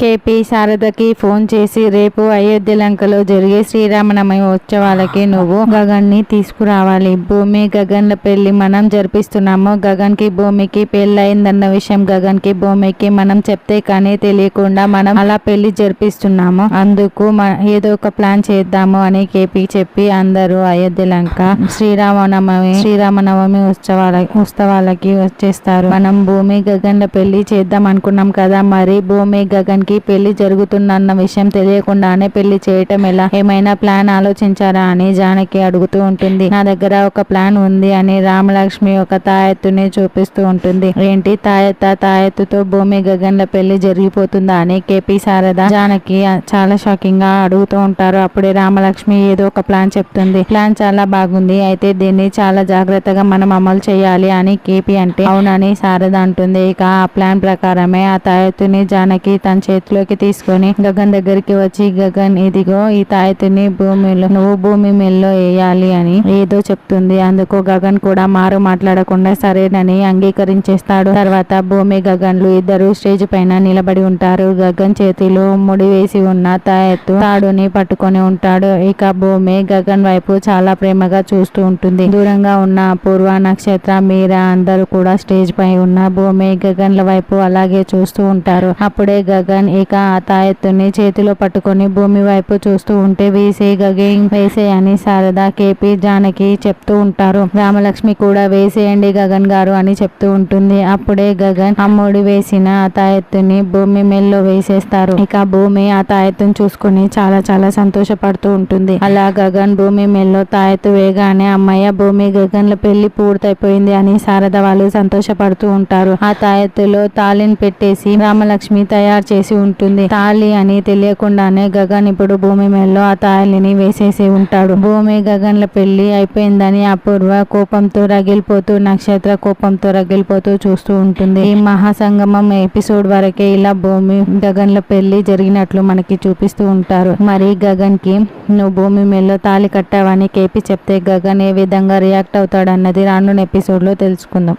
KP శారదకి phone చేసి రేపు అయోధ్య లంకలో జరిగే శ్రీరామనవమి ఉత్సవాలకి నువ్వు గగన్ ని తీసుకురావాలి. భూమి గగన్ ల పెళ్లి మనం జరిపిస్తున్నాము. గగన్ కి భూమికి పెళ్ళయిందన్న విషయం గగన్ కి భూమికి మనం చెప్తే కానీ తెలియకుండా మనం అలా పెళ్లి జరిపిస్తున్నాము. అందుకు ఏదో ఒక ప్లాన్ చేద్దాము అని కేపీ చెప్పి అందరూ అయోధ్య లంక శ్రీరామనవమి ఉత్సవాలకి వచ్చేస్తారు. మనం భూమి గగన్ ల పెళ్లి చేద్దాం అనుకున్నాం కదా, మరి భూమి గగన్ కి పెళ్లి జరుగుతుందన్న విషయం తెలియకుండానే పెళ్లి చేయటం ఎలా? ఏమైనా ప్లాన్ ఆలోచించారా అని జానకి అడుగుతూ ఉంటుంది. నా దగ్గర ఒక ప్లాన్ ఉంది అని రామలక్ష్మి ఒక తాయెత్తుని చూపిస్తూ ఉంటుంది. ఏంటి తాయెత్తుతో భూమి గగన్ ల పెళ్లి జరిగిపోతుందా అని కేపీ శారద జానకి చాలా షాకింగ్ గా అడుగుతూ ఉంటారు. అప్పుడే రామలక్ష్మి ఏదో ఒక ప్లాన్ చెప్తుంది. ప్లాన్ చాలా బాగుంది, అయితే దీన్ని చాలా జాగ్రత్తగా మనం అమలు చేయాలి అని కేపీ అంటే అవునని శారద అంటుంది. ఇక ఆ ప్లాన్ ప్రకారమే ఆ తాయెత్తుని జానకి తన చేతిలోకి తీసుకొని గగన్ దగ్గరికి వచ్చి, గగన్ ఇదిగో ఈ తాయెత్తుని నువ్వు భూమి మెల్లో వేయాలి అని ఏదో చెప్తుంది. అందుకు గగన్ కూడా మాట్లాడకుండా సరేనని అంగీకరించేస్తాడు. తర్వాత భూమి గగన్లు ఇద్దరు స్టేజ్ పైన నిలబడి ఉంటారు. గగన్ చేతిలో ముడి వేసి ఉన్న తాడుని పట్టుకొని ఉంటాడు. ఇక భూమి గగన్ వైపు చాలా ప్రేమగా చూస్తూ ఉంటుంది. దూరంగా ఉన్న పూర్వ, నక్షత్ర, మీరా అందరూ కూడా స్టేజ్ పై ఉన్న భూమి గగన్ల వైపు అలాగే చూస్తూ ఉంటారు. అప్పుడే గగన్ ఇక ఆ తాయెత్తుని చేతిలో పట్టుకొని భూమి వైపు చూస్తూ ఉంటే వేసే అని శారద, కేపీ, జానకి చెప్తూ ఉంటారు. రామలక్ష్మి కూడా వేసేయండి గగన్ గారు అని చెప్తూ ఉంటుంది. అప్పుడే గగన్ అమ్ముడి వేసిన ఆ తాయెత్తుని భూమి మెల్లో వేసేస్తారు. ఇక భూమి ఆ తాయెత్తుని చూసుకుని చాలా చాలా సంతోషపడుతూ ఉంటుంది. అలా గగన్ భూమి మెల్లో తాయెత్తు వేగానే అమ్మయ్య భూమి గగన్ల పెళ్లి పూర్తయిపోయింది అని శారద వాళ్ళు సంతోషపడుతూ ఉంటారు. ఆ తాయెత్తులో తాళిని పెట్టేసి రామలక్ష్మి తయారు చేసి ఉంటుంది. తాళి అని తెలియకుండానే గగన్ ఇప్పుడు భూమి మెల్లో ఆ తాళిని వేసేసి ఉంటాడు. భూమి గగన్ల పెళ్లి అయిపోయిందని అపూర్వ కోపంతో రగిలిపోతూ, నక్షత్ర కోపంతో రగిలిపోతూ చూస్తూ ఉంటుంది. ఈ మహాసంగమం ఎపిసోడ్ వరకే ఇలా భూమి గగన్ల పెళ్లి జరిగినట్లు మనకి చూపిస్తూ ఉంటారు. మరి గగన్ కి నువ్వు భూమి మెల్లో తాళి కట్టావని కేపీ చెప్తే గగన్ ఏ విధంగా రియాక్ట్ అవుతాడన్నది రానున్న ఎపిసోడ్ లో తెలుసుకుందాం.